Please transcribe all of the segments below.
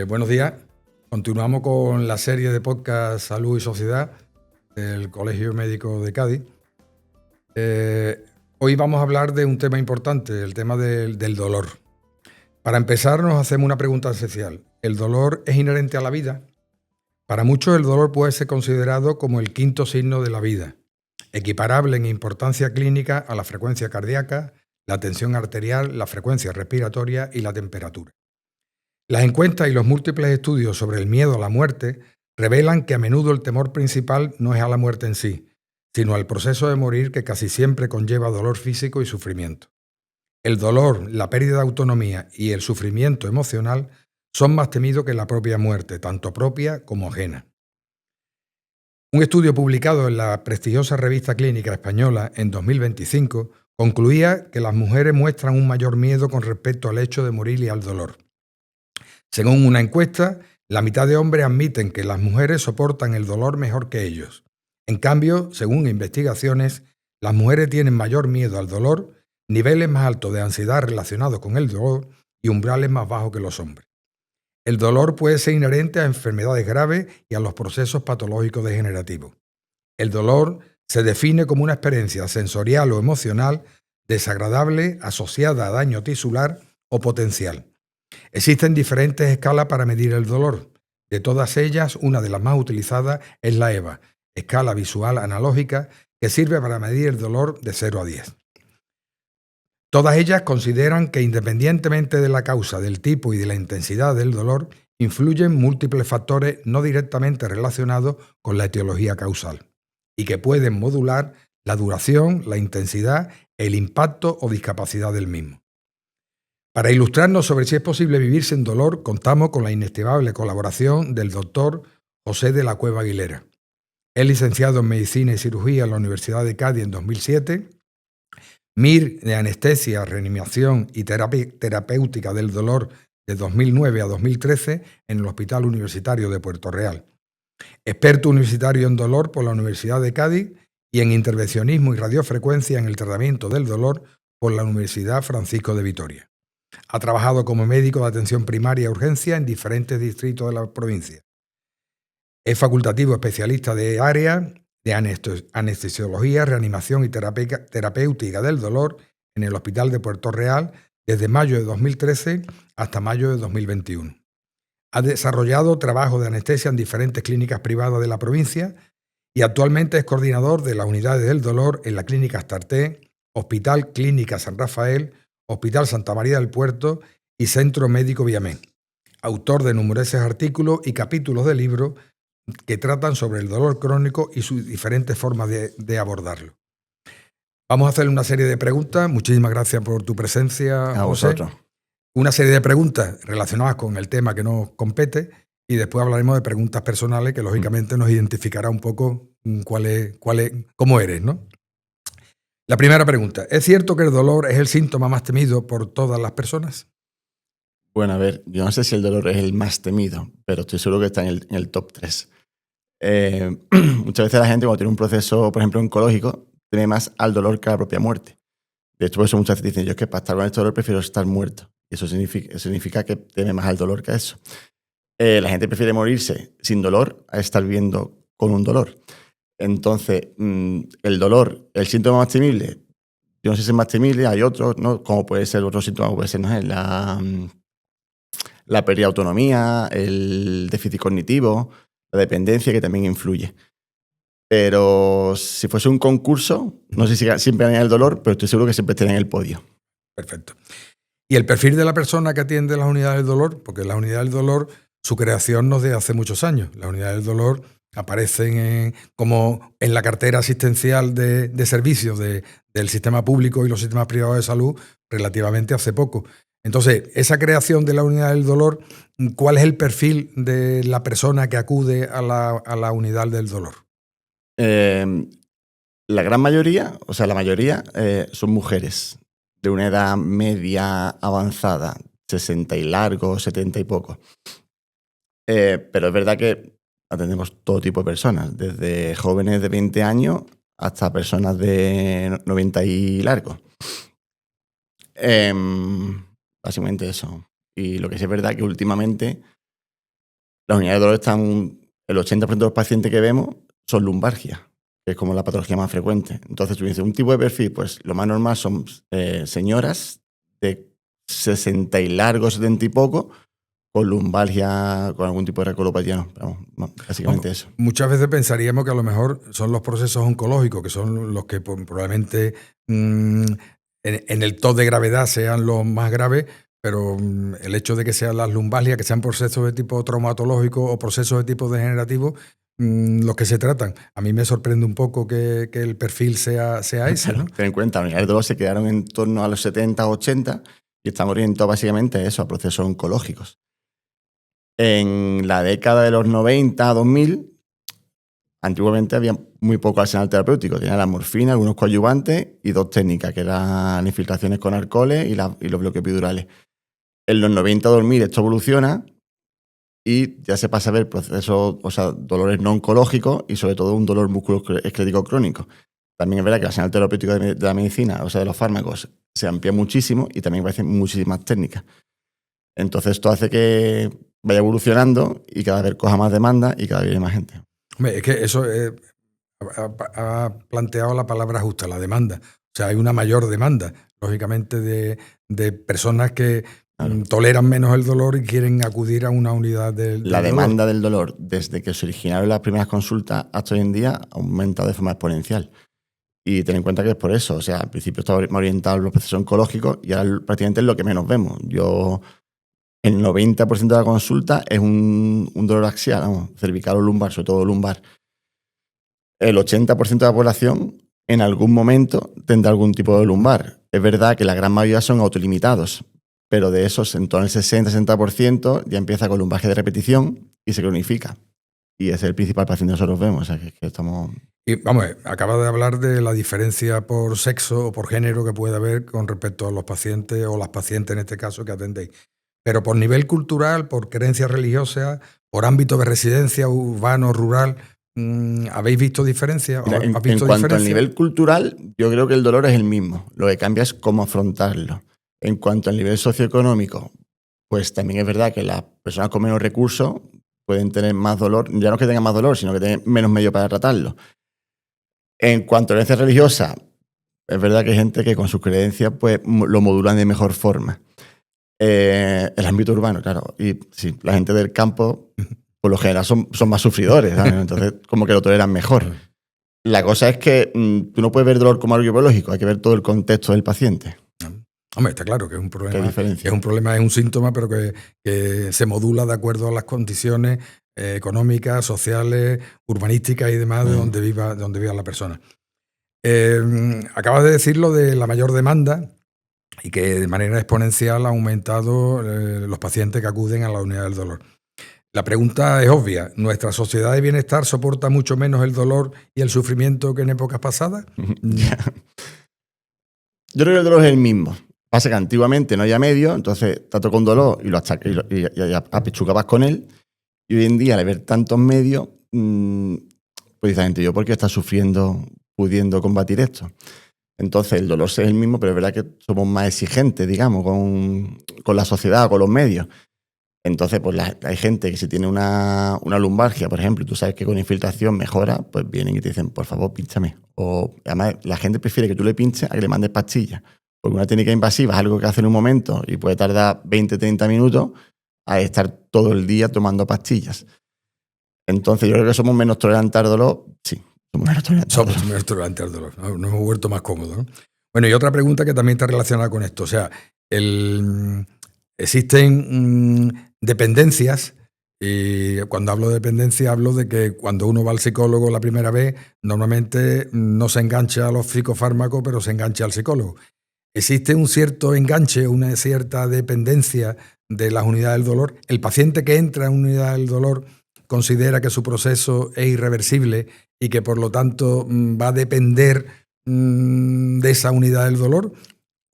Buenos días. Continuamos con la serie de podcast Salud y Sociedad del Colegio Médico de Cádiz. Hoy vamos a hablar de un tema importante, el tema del dolor. Para empezar, nos hacemos una pregunta esencial. ¿El dolor es inherente a la vida? Para muchos, el dolor puede ser considerado como el quinto signo de la vida, equiparable en importancia clínica a la frecuencia cardíaca, la tensión arterial, la frecuencia respiratoria y la temperatura. Las encuestas y los múltiples estudios sobre el miedo a la muerte revelan que a menudo el temor principal no es a la muerte en sí, sino al proceso de morir que casi siempre conlleva dolor físico y sufrimiento. El dolor, la pérdida de autonomía y el sufrimiento emocional son más temidos que la propia muerte, tanto propia como ajena. Un estudio publicado en la prestigiosa revista clínica española en 2025 concluía que las mujeres muestran un mayor miedo con respecto al hecho de morir y al dolor. Según una encuesta, la mitad de hombres admiten que las mujeres soportan el dolor mejor que ellos. En cambio, según investigaciones, las mujeres tienen mayor miedo al dolor, niveles más altos de ansiedad relacionados con el dolor y umbrales más bajos que los hombres. El dolor puede ser inherente a enfermedades graves y a los procesos patológicos degenerativos. El dolor se define como una experiencia sensorial o emocional desagradable asociada a daño tisular o potencial. Existen diferentes escalas para medir el dolor. De todas ellas, una de las más utilizadas es la EVA, escala visual analógica, que sirve para medir el dolor de 0 a 10. Todas ellas consideran que independientemente de la causa, del tipo y de la intensidad del dolor, influyen múltiples factores no directamente relacionados con la etiología causal y que pueden modular la duración, la intensidad, el impacto o discapacidad del mismo. Para ilustrarnos sobre si es posible vivir sin dolor, contamos con la inestimable colaboración del doctor José de la Cueva Aguilera. Es licenciado en Medicina y Cirugía en la Universidad de Cádiz en 2007, MIR de Anestesia, Reanimación y Terapéutica del Dolor de 2009 a 2013 en el Hospital Universitario de Puerto Real. Experto universitario en dolor por la Universidad de Cádiz y en intervencionismo y radiofrecuencia en el tratamiento del dolor por la Universidad Francisco de Vitoria. Ha trabajado como médico de atención primaria y urgencia en diferentes distritos de la provincia. Es facultativo especialista de área de anestesiología, reanimación y terapéutica del dolor en el Hospital de Puerto Real desde mayo de 2013 hasta mayo de 2021. Ha desarrollado trabajo de anestesia en diferentes clínicas privadas de la provincia y actualmente es coordinador de las unidades del dolor en la Clínica Astarté, Hospital Clínica San Rafael, Hospital Santa María del Puerto y Centro Médico Viamén. Autor de numerosos artículos y capítulos de libros que tratan sobre el dolor crónico y sus diferentes formas de abordarlo. Vamos a hacerle una serie de preguntas. Muchísimas gracias por tu presencia, A José. vosotros. Una serie de preguntas relacionadas con el tema que nos compete y después hablaremos de preguntas personales que lógicamente nos identificará un poco cómo eres, ¿no? La primera pregunta, ¿es cierto que el dolor es el síntoma más temido por todas las personas? Bueno, a ver, yo no sé si el dolor es el más temido, pero estoy seguro que está en el top 3. Muchas veces la gente cuando tiene un proceso, por ejemplo, oncológico, teme más al dolor que a la propia muerte. De hecho, por eso muchas veces dicen, yo es que para estar con este dolor prefiero estar muerto. Y eso significa que teme más al dolor que a eso. La gente prefiere morirse sin dolor a estar viviendo con un dolor. Entonces, el dolor, el síntoma más temible, yo no sé si es más temible, hay otros, ¿no? Como puede ser otro síntoma, puede ser, no sé, la pérdida de autonomía, el déficit cognitivo, la dependencia que también influye. Pero si fuese un concurso, no sé si siempre ganan el dolor, pero estoy seguro que siempre estarían en el podio. Perfecto. ¿Y el perfil de la persona que atiende las unidades del dolor? Porque las unidades del dolor, su creación no es de hace muchos años. Las unidades del dolor aparecen como en la cartera asistencial de servicios del sistema público y los sistemas privados de salud relativamente hace poco. Entonces, esa creación de la unidad del dolor, ¿cuál es el perfil de la persona que acude a la unidad del dolor? La gran mayoría, o sea, la mayoría son mujeres de una edad media avanzada, 60 y largo, 70 y poco. Pero es verdad que atendemos todo tipo de personas, desde jóvenes de 20 años hasta personas de 90 y largo. Básicamente eso. Y lo que sí es verdad que últimamente Las unidades de dolor están, el 80% de los pacientes que vemos son lumbalgias, que es como la patología más frecuente. Entonces tú dices, un tipo de perfil, pues lo más normal son señoras de 60 y largo, 70 y poco, con lumbalgia, con algún tipo de recolopatía, no, básicamente eso. Muchas veces pensaríamos que a lo mejor son los procesos oncológicos, que son los que probablemente en el top de gravedad sean los más graves, pero el hecho de que sean las lumbalgias, que sean procesos de tipo traumatológico o procesos de tipo degenerativo, los que se tratan. A mí me sorprende un poco que el perfil sea ese, ¿no? Ten en cuenta, las unidades de dolor se quedaron en torno a los 70, 80 y están orientados básicamente a eso, a procesos oncológicos. En la década de los 90, 2000, antiguamente había muy poco arsenal terapéutico. Tenía la morfina, algunos coadyuvantes y 2 técnicas, que eran las infiltraciones con alcoholes y los bloqueos epidurales. En los 90, 2000 esto evoluciona y ya se pasa a ver procesos, o sea, dolores no oncológicos y sobre todo un dolor musculoesquelético crónico. También es verdad que el arsenal terapéutico de la medicina, o sea, de los fármacos, se amplía muchísimo y también aparecen muchísimas técnicas. Entonces esto hace que vaya evolucionando y cada vez coja más demanda y cada vez hay más gente. Es que eso ha planteado la palabra justa, la demanda. O sea, hay una mayor demanda, lógicamente, de personas que toleran menos el dolor y quieren acudir a una unidad del dolor. La demanda del dolor, desde que se originaron las primeras consultas hasta hoy en día, ha aumentado de forma exponencial. Y ten en cuenta que es por eso. O sea, al principio estaba más orientado a los procesos oncológicos y ahora prácticamente es lo que menos vemos. El 90% de la consulta es un dolor axial, cervical o lumbar, sobre todo lumbar. El 80% de la población en algún momento tendrá algún tipo de lumbar. Es verdad que la gran mayoría son autolimitados, pero de esos, en torno al 60-60% ya empieza con lumbalgia de repetición y se cronifica. Y ese es el principal paciente que nosotros vemos. O sea, que estamos... Y vamos, acaba de hablar de la diferencia por sexo o por género que puede haber con respecto a los pacientes o las pacientes en este caso que atendéis. Pero por nivel cultural, por creencias religiosas, por ámbito de residencia, urbano, rural, ¿habéis visto diferencias? Mira, en cuanto al nivel cultural, yo creo que el dolor es el mismo. Lo que cambia es cómo afrontarlo. En cuanto al nivel socioeconómico, pues también es verdad que las personas con menos recursos pueden tener más dolor. Ya no es que tengan más dolor, sino que tienen menos medios para tratarlo. En cuanto a creencias religiosas, es verdad que hay gente que con sus creencias pues, lo modulan de mejor forma. El ámbito urbano, claro. Y sí, la gente del campo, por lo general, son más sufridores, ¿sabes? Entonces, como que lo toleran mejor. La cosa es que tú no puedes ver dolor como algo biológico, hay que ver todo el contexto del paciente. Hombre, está claro que es un problema. ¿Qué diferencia? Es un problema, es un síntoma, pero que se modula de acuerdo a las condiciones económicas, sociales, urbanísticas y demás de donde viva la persona. Acabas de decir lo de la mayor demanda y que de manera exponencial ha aumentado los pacientes que acuden a la unidad del dolor. La pregunta es obvia. ¿Nuestra sociedad de bienestar soporta mucho menos el dolor y el sufrimiento que en épocas pasadas? Yo creo que el dolor es el mismo. Pasa que antiguamente no había medio, entonces te toca un dolor y y apechucabas con él. Y hoy en día, al ver tantos medios, pues dice la gente, ¿yo por qué está sufriendo pudiendo combatir esto? Entonces, el dolor es el mismo, pero es verdad que somos más exigentes, digamos, con la sociedad, con los medios. Entonces, pues hay gente que si tiene una lumbalgia, por ejemplo, y tú sabes que con infiltración mejora, pues vienen y te dicen, por favor, pínchame. O además, la gente prefiere que tú le pinches a que le mandes pastillas. Porque una técnica invasiva es algo que hace en un momento y puede tardar 20-30 minutos a estar todo el día tomando pastillas. Entonces, yo creo que somos menos tolerantes al dolor. Sí, somos menos tolerantes al dolor. Nos hemos vuelto más cómodos, ¿no? Bueno, y otra pregunta que también está relacionada con esto. O sea, existen dependencias, y cuando hablo de dependencia hablo de que cuando uno va al psicólogo la primera vez, normalmente no se engancha a los psicofármacos, pero se engancha al psicólogo. Existe un cierto enganche, una cierta dependencia de las unidades del dolor. El paciente que entra en una unidad del dolor considera que su proceso es irreversible y que por lo tanto va a depender de esa unidad del dolor.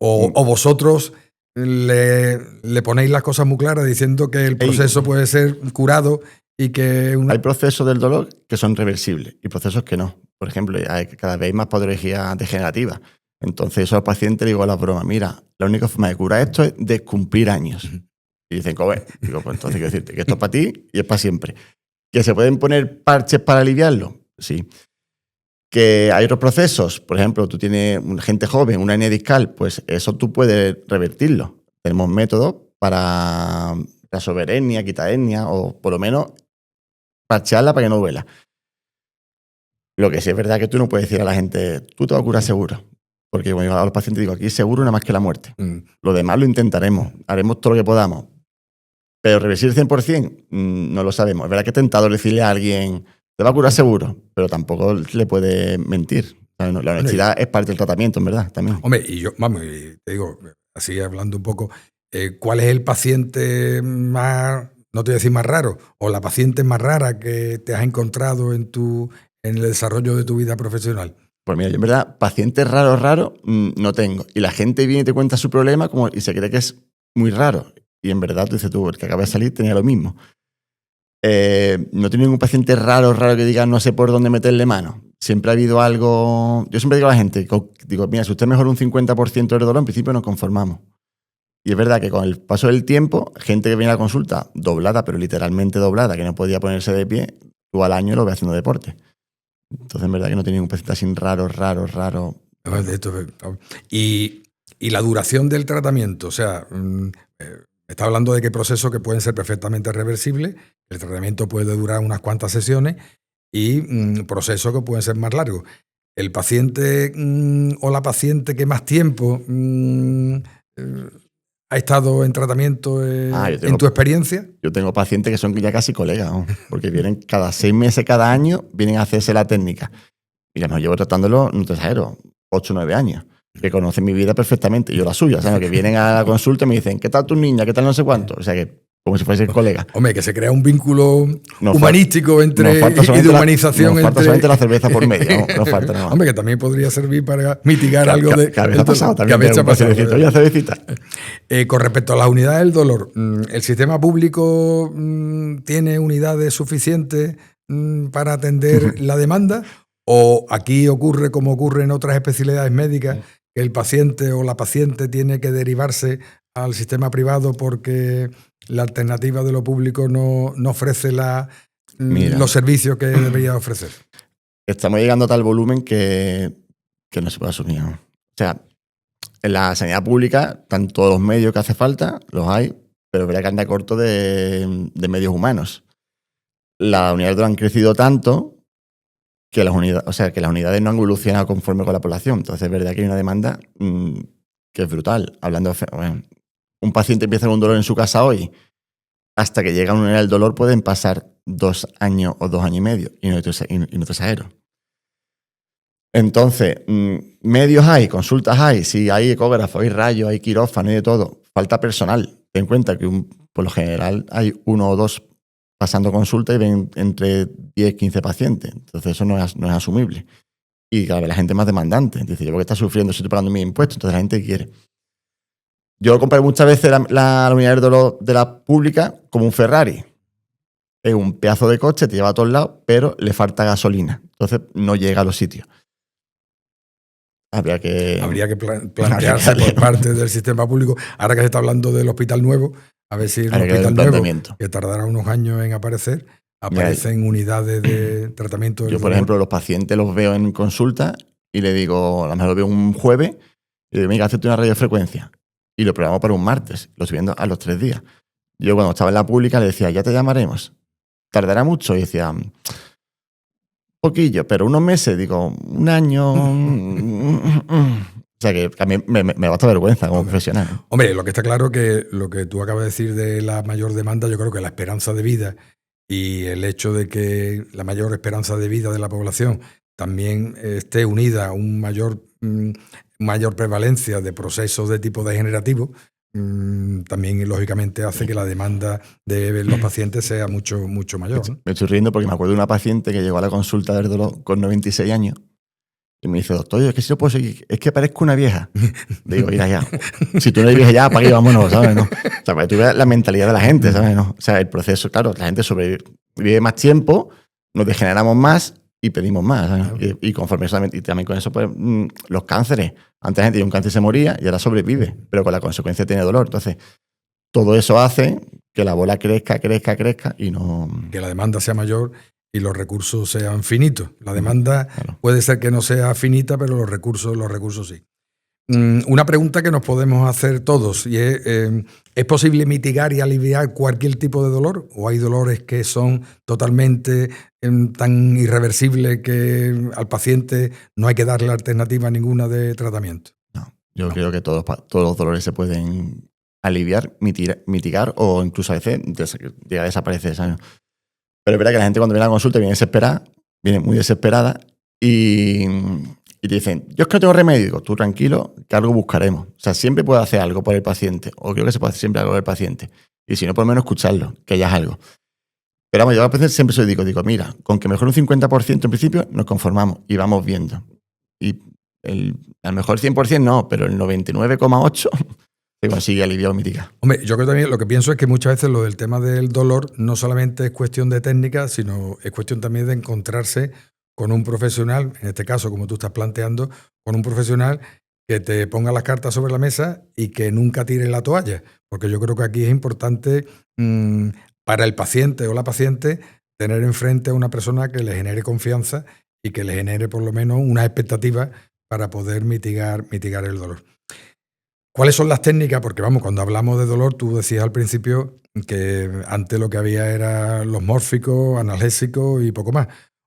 O vosotros le ponéis las cosas muy claras diciendo que el proceso puede ser curado y que... Hay procesos del dolor que son reversibles y procesos que no. Por ejemplo, cada vez hay más patologías degenerativas. Entonces, eso al paciente le digo a la broma, mira, la única forma de curar esto es descumplir años. Y dicen, ¿cómo? Digo, pues entonces quiero decirte que esto es para ti y es para siempre. ¿Que se pueden poner parches para aliviarlo? Sí. ¿Que hay otros procesos? Por ejemplo, tú tienes gente joven, una hernia discal, pues eso tú puedes revertirlo. Tenemos métodos para resolver hernia, quitar hernia, o por lo menos parchearla para que no duela. Lo que sí es verdad que tú no puedes decir a la gente, tú te vas a curar seguro. Porque cuando yo a los pacientes digo, aquí seguro nada más que la muerte. Lo demás lo intentaremos, haremos todo lo que podamos. Pero reversir el 100% no lo sabemos. Es verdad que es tentador decirle a alguien, te va a curar seguro, pero tampoco le puede mentir. La honestidad es parte del tratamiento, en verdad, también. Hombre, y yo, vamos, y te digo, así hablando un poco, ¿cuál es el paciente más, no te voy a decir más raro, o la paciente más rara que te has encontrado en el desarrollo de tu vida profesional? Pues mira, yo en verdad, pacientes raros no tengo. Y la gente viene y te cuenta su problema y se cree que es muy raro. Y en verdad, tú dices tú, el que acaba de salir tenía lo mismo. No tengo ningún paciente raro que diga no sé por dónde meterle mano. Siempre ha habido algo... Yo siempre digo a la gente, digo, mira, si usted mejora un 50% del dolor, en principio nos conformamos. Y es verdad que con el paso del tiempo, gente que viene a la consulta doblada, pero literalmente doblada, que no podía ponerse de pie, tú al año lo ves haciendo deporte. Entonces, en verdad que no tenía ningún paciente así raro. Y la duración del tratamiento, o sea, está hablando de que procesos que pueden ser perfectamente reversibles, el tratamiento puede durar unas cuantas sesiones y procesos que pueden ser más largos. El paciente o la paciente que más tiempo ha estado en tratamiento en tu experiencia. Yo tengo pacientes que son ya casi colegas, ¿no? Porque vienen cada 6 meses, cada año, vienen a hacerse la técnica. Y ya me llevo tratándolo, no te exagero, 8 o 9 años. Que conocen mi vida perfectamente, y yo la suya. O sea, que vienen a la consulta y me dicen, ¿qué tal tu niña? ¿Qué tal no sé cuánto? O sea, que como si fuese colega. Hombre, que se crea un vínculo humanístico y de humanización. Nos falta solamente la cerveza por medio. No falta nada más. Hombre, que también podría servir para mitigar algo de... Que a veces ha pasado también. Oye, cervecita. Con respecto a las unidades del dolor, ¿el sistema público tiene unidades suficientes para atender la demanda? ¿O aquí ocurre como ocurre en otras especialidades médicas, que el paciente o la paciente tiene que derivarse al sistema privado porque la alternativa de lo público no ofrece los servicios que debería ofrecer? Estamos llegando a tal volumen que no se puede asumir, ¿no? O sea, en la sanidad pública están todos los medios que hace falta, los hay, pero es verdad que anda corto de medios humanos. Las unidades han crecido tanto que las unidades no han evolucionado conforme con la población. Entonces es verdad que hay una demanda que es brutal. Un paciente empieza con un dolor en su casa hoy, hasta que llega a una unidad del dolor pueden pasar 2 años o 2 años y medio, y no te exagero. Entonces, medios hay, consultas hay, sí, hay ecógrafos, hay rayos, hay quirófano, hay de todo. Falta personal. Ten en cuenta que por lo general hay 1 o 2 pasando consulta y ven entre 10 15 pacientes. Entonces eso no es asumible. Y cada vez la gente es más demandante. Dice, yo porque está sufriendo, estoy pagando mis impuestos, entonces la gente quiere. Yo compré muchas veces la unidad del dolor de la pública como un Ferrari. Es un pedazo de coche, te lleva a todos lados, pero le falta gasolina. Entonces no llega a los sitios. Habría que plantearse por parte del sistema público. Ahora que se está hablando del hospital nuevo, a ver si el hospital nuevo, que tardará unos años en aparecer, aparecen unidades de tratamiento. Yo, por ejemplo, los pacientes los veo en consulta y le digo, a lo mejor lo veo un jueves, y le digo, mira, hazte una radiofrecuencia. Y lo programamos para un martes. Lo estoy viendo a los 3 días. Yo cuando estaba en la pública le decía, ya te llamaremos. ¿Tardará mucho? Y decía, poquillo, pero unos meses, digo, un año. O sea que a mí me da hasta vergüenza como profesional, ¿no? Hombre, lo que está claro que lo que tú acabas de decir de la mayor demanda, yo creo que la esperanza de vida y el hecho de que la mayor esperanza de vida de la población también esté unida a un mayor prevalencia de procesos de tipo degenerativo, también lógicamente hace que la demanda de los pacientes sea mucho, mucho mayor, ¿no? Me estoy riendo porque me acuerdo de una paciente que llegó a la consulta del dolor con 96 años y me dice, doctor, es que si no puedo seguir, es que parezco una vieja. Digo, mira ya, si tú no eres vieja ya, para aquí vámonos, ¿sabes? ¿No? O sea, para que tú veas la mentalidad de la gente, ¿sabes? ¿No? O sea, el proceso, claro, la gente sobrevive más tiempo, nos degeneramos más y pedimos más, ¿sabes? Y conforme eso y también con eso, pues, los cánceres. Antes la gente tenía un cáncer y se moría y ahora sobrevive, pero con la consecuencia tiene dolor. Entonces, todo eso hace que la bola crezca y no... Que la demanda sea mayor y los recursos sean finitos. La demanda puede ser que no sea finita, pero los recursos sí. Una pregunta que nos podemos hacer todos y ¿es posible mitigar y aliviar cualquier tipo de dolor? ¿O hay dolores que son totalmente tan irreversibles que al paciente no hay que darle alternativa ninguna de tratamiento? No, yo creo que todos los dolores se pueden aliviar, mitigar o incluso a veces llega a desaparecer, ¿sabes? Pero es verdad que la gente cuando viene a la consulta viene desesperada, viene muy desesperada y te dicen, yo es que no tengo remedio. Digo, tú tranquilo, que algo buscaremos. O sea, siempre puedo hacer algo por el paciente, o creo que se puede hacer siempre algo por el paciente. Y si no, por lo menos escucharlo, que ya es algo. Pero vamos, yo a veces siempre soy digo, mira, con que mejor un 50% en principio nos conformamos y vamos viendo. Y a lo mejor 100% no, pero el 99,8% se consigue aliviar o mitigar. Hombre, yo creo también, lo que pienso es que muchas veces lo del tema del dolor no solamente es cuestión de técnica, sino es cuestión también de encontrarse con un profesional, en este caso, como tú estás planteando, con un profesional que te ponga las cartas sobre la mesa y que nunca tire la toalla. Porque yo creo que aquí es importante para el paciente o la paciente tener enfrente a una persona que le genere confianza y que le genere por lo menos unas expectativas para poder mitigar el dolor. ¿Cuáles son las técnicas? Porque vamos, cuando hablamos de dolor, tú decías al principio que antes lo que había eran los mórficos, analgésicos y poco más.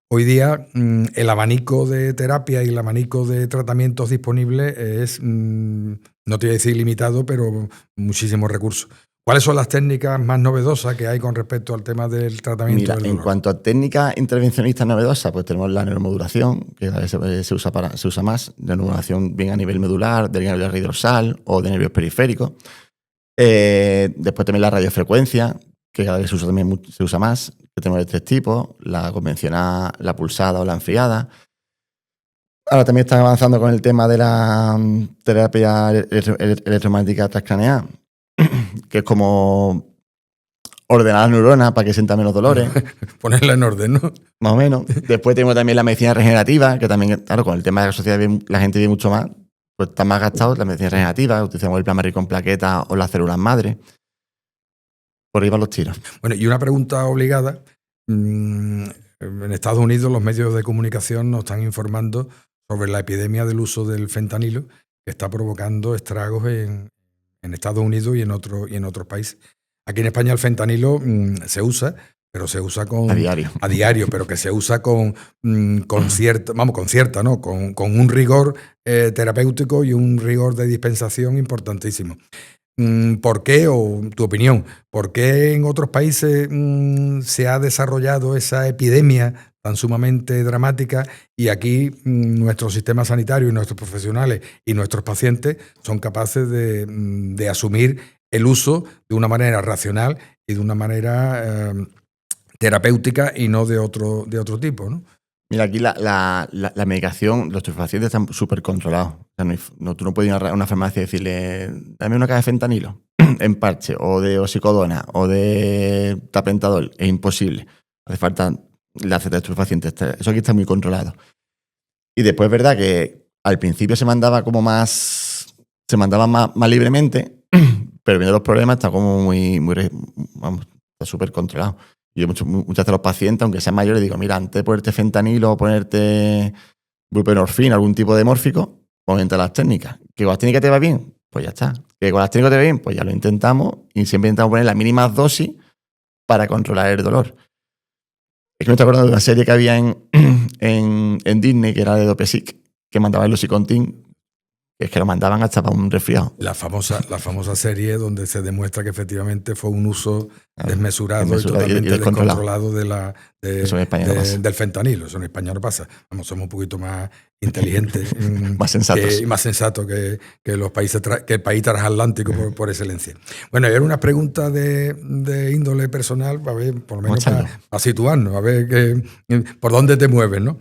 Hoy día el abanico de terapia y el abanico de tratamientos disponibles es, no te voy a decir limitado, pero muchísimos recursos. ¿Cuáles son las técnicas más novedosas que hay con respecto al tema del tratamiento del dolor? En cuanto a técnicas intervencionistas novedosas, pues tenemos la neuromodulación, que a veces se usa más, la neuromodulación bien a nivel medular, del nervio dorsal o de nervios periféricos. Después también la radiofrecuencia, que cada vez se usa más, que tenemos de 3 tipos, la convencional, la pulsada o la enfriada. Ahora también están avanzando con el tema de la terapia electromagnética transcraneal, que es como ordenar las neuronas para que sientan menos dolores. Ponerla en orden, ¿no? Más o menos. Después tenemos también la medicina regenerativa, que también, claro, con el tema de la sociedad la gente vive mucho más, pues está más gastado la medicina regenerativa, utilizamos el plasma rico en plaquetas o las células madre. Por ahí van los tiros. Bueno, y una pregunta obligada. En Estados Unidos los medios de comunicación nos están informando sobre la epidemia del uso del fentanilo que está provocando estragos en Estados Unidos y en otros países. Aquí en España el fentanilo se usa, pero se usa a diario, pero que se usa con cierta, ¿no? Con un rigor terapéutico y un rigor de dispensación importantísimo. ¿Por qué, o tu opinión, por qué en otros países se ha desarrollado esa epidemia tan sumamente dramática y aquí nuestro sistema sanitario y nuestros profesionales y nuestros pacientes son capaces de asumir el uso de una manera racional y de una manera terapéutica y no de otro tipo, ¿no? Mira, aquí la medicación, los pacientes están súper controlados. O sea, tú no puedes ir a una farmacia y decirle, dame una caja de fentanilo en parche, o de oxicodona, o de tapentadol. Es imposible. Hace falta la receta de estos pacientes. Eso aquí está muy controlado. Y después es verdad que al principio se mandaba más libremente, pero viendo los problemas está como está súper controlado. Yo muchas veces los pacientes, aunque sean mayores, digo, mira, antes de ponerte fentanilo o ponerte buprenorfina, algún tipo de mórfico, pues entra las técnicas. ¿Que con las técnicas te va bien? Pues ya está. ¿Que con las técnicas te va bien? Pues ya lo intentamos y siempre intentamos poner las mínimas dosis para controlar el dolor. Es que me estoy acordando de una serie que había en Disney, que era de Dopesic, que mandaba el Oxycontin, que es que lo mandaban hasta para un resfriado. La famosa serie donde se demuestra que efectivamente fue un uso desmesurado y totalmente descontrolado del fentanilo. Eso en España no pasa. Vamos, somos un poquito más inteligentes más sensatos. Y más sensatos que los países que el país transatlántico por excelencia. Bueno, era una pregunta de índole personal, a ver, por lo menos para situarnos, a ver por dónde te mueves, ¿no?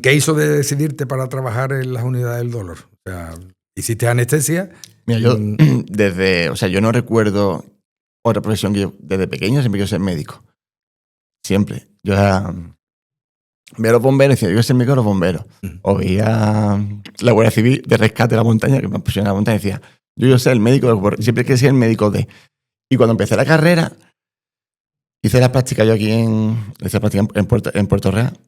¿Qué hizo de decidirte para trabajar en las unidades del dolor? O sea, ¿hiciste anestesia? Mira, yo no recuerdo otra profesión que yo desde pequeño siempre quiero ser médico. Siempre. Yo veía a los bomberos y decía, yo quiero ser médico de los bomberos. O veía la Guardia Civil de rescate de la montaña, que me pusieron a la montaña y decía, yo quiero ser el médico de los bomberos. Siempre quería ser el médico de... Y cuando empecé la carrera, hice las prácticas yo aquí en Puerto Real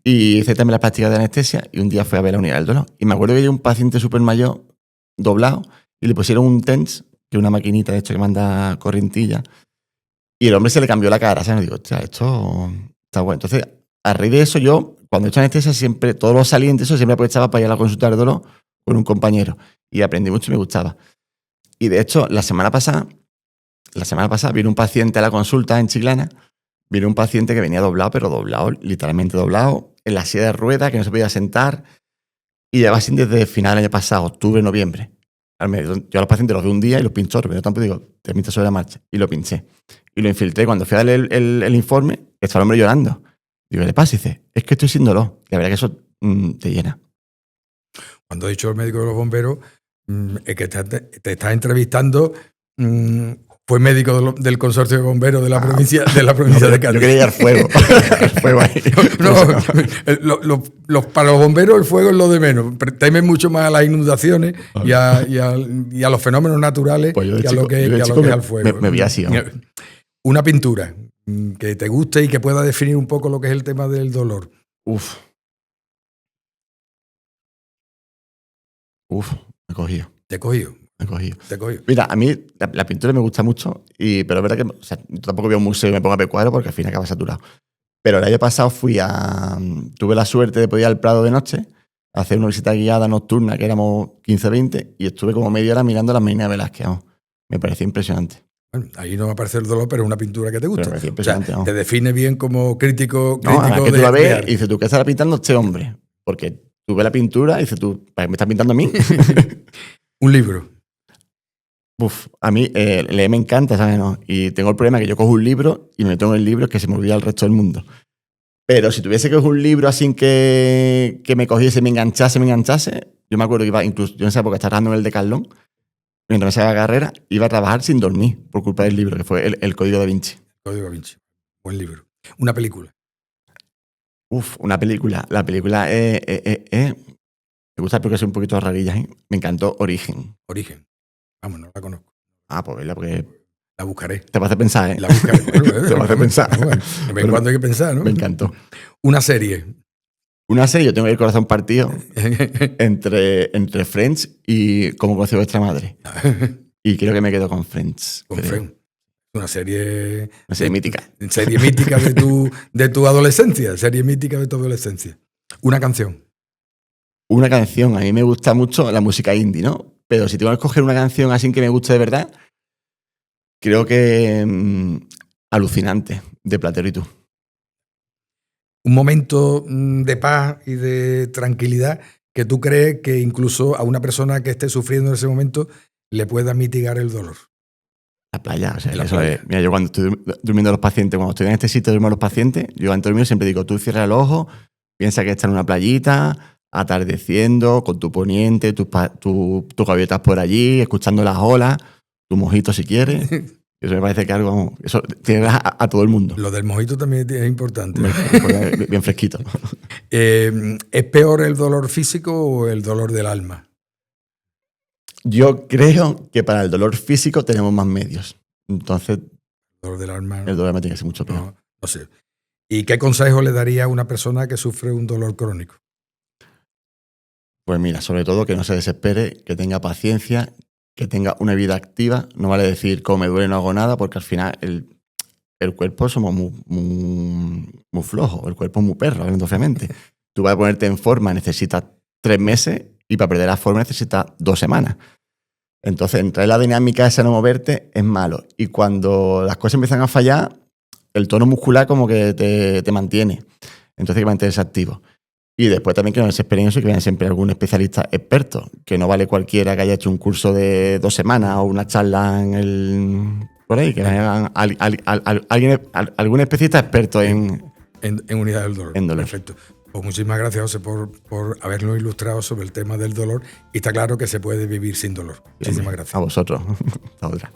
y hice también las prácticas de anestesia y un día fui a ver la unidad del dolor. Y me acuerdo que había un paciente súper mayor, doblado, y le pusieron un TENS, que es una maquinita de hecho que manda corrientilla, y el hombre se le cambió la cara, ¿sabes? Y digo, hostia, esto está bueno. Entonces, a raíz de eso yo, cuando he hecho anestesia, siempre, todos los salientes, eso siempre aprovechaba para ir a la consulta de dolor con un compañero. Y aprendí mucho y me gustaba. Y de hecho, la semana pasada vino un paciente a la consulta en Chiclana, vino un paciente que venía doblado, pero doblado, literalmente doblado, en la silla de ruedas, que no se podía sentar, y llevaba así desde final del año pasado, octubre, noviembre. Yo a los pacientes los veo un día y los pincho, pero yo tampoco digo, te pintas sobre la marcha. Y lo pinché. Y lo infiltré. Cuando fui a darle el informe, estaba el hombre llorando. Digo, ¿qué le pasa? Y dice, es que estoy sin dolor. Y la verdad que eso te llena. Cuando ha dicho el médico de los bomberos, el que te está entrevistando fue médico del consorcio de bomberos de la provincia de Cádiz. Yo quería ir al fuego. Fuego ahí. Para los bomberos el fuego es lo de menos. Temen mucho más a las inundaciones y a los fenómenos naturales que a lo que es al fuego. Me vi así. ¿No? Una pintura que te guste y que pueda definir un poco lo que es el tema del dolor. Uf, me he cogido. Te he cogido. Me he cogido. Te he cogido. Mira, a mí la pintura me gusta mucho, pero es verdad que yo tampoco voy a un museo y me pongo a ver cuadros porque al fin acaba saturado. Pero el año pasado tuve la suerte de poder ir al Prado de noche a hacer una visita guiada nocturna, que éramos 15-20, y estuve como media hora mirando las Meninas de Velázquez. Me pareció impresionante. Bueno, ahí no va a aparecer el dolor, pero es una pintura que te gusta. Me pareció impresionante. O sea, te define bien como crítico que tú la ves y dices, ¿tú qué estás pintando este hombre? Porque tú ves la pintura y dices, ¿tú me estás pintando a mí? Un libro. A mí leer me encanta, ¿sabes? ¿No? Y tengo el problema que yo cojo un libro y me meto en el libro que se me olvida el resto del mundo. Pero si tuviese que coger un libro así que me cogiese, me enganchase, yo me acuerdo que iba, incluso yo en esa época estaba trabajando en el Decathlon, mientras me hacía la carrera, iba a trabajar sin dormir por culpa del libro, que fue el Código Da Vinci. Código Da Vinci. Buen libro. Una película. Una película. La película me gusta porque es un poquito rarilla, ¿eh? Me encantó Origen. Origen. Vamos, no la conozco. Pues verla porque... La buscaré. Te va a hacer pensar, ¿eh? La buscaré. Te va a hacer pensar. Bueno, de vez en cuando hay que pensar, ¿no? Me encantó. Una serie. Yo tengo el corazón partido entre Friends y Cómo conocí a vuestra madre. Y creo que me quedo con Friends. Con Friends. Una serie mítica. Serie mítica de tu adolescencia. Serie mítica de tu adolescencia. Una canción. Una canción. A mí me gusta mucho la música indie, ¿no? Pero si tengo que escoger una canción así que me guste de verdad, creo que Alucinante, de Platero y tú. Un momento de paz y de tranquilidad que tú crees que incluso a una persona que esté sufriendo en ese momento le pueda mitigar el dolor. La playa, o sea, eso playa. Mira, yo cuando estoy durmiendo a los pacientes, cuando estoy en este sitio duermo a los pacientes, yo antes de dormir siempre digo, tú cierra el ojo, piensa que estás en una playita, atardeciendo, con tu poniente, tus gaviotas por allí, escuchando las olas, tu mojito si quieres. Eso me parece que algo... Eso tiene a todo el mundo. Lo del mojito también es importante. Bien fresquito. ¿Es peor el dolor físico o el dolor del alma? Yo creo que para el dolor físico tenemos más medios. Entonces, el dolor del alma tiene que ser mucho peor. No sé. ¿Y qué consejo le daría a una persona que sufre un dolor crónico? Pues mira, sobre todo que no se desespere, que tenga paciencia, que tenga una vida activa. No vale decir, como me duele no hago nada, porque al final el cuerpo somos muy flojos, el cuerpo es muy perro, hablando feamente. Tú vas a ponerte en forma, necesitas 3 meses, y para perder la forma necesitas 2 semanas. Entonces, entrar en la dinámica esa de no moverte es malo. Y cuando las cosas empiezan a fallar, el tono muscular como que te mantiene. Entonces hay que mantenerse activo. Y después también que no desesperen eso y que vean siempre algún especialista experto, que no vale cualquiera que haya hecho un curso de 2 semanas o una charla por ahí, que hagan algún especialista experto en unidad del dolor. En dolor. Perfecto. Pues muchísimas gracias, José, por habernos ilustrado sobre el tema del dolor. Y está claro que se puede vivir sin dolor. Muchísimas gracias. A vosotros. Hasta otra.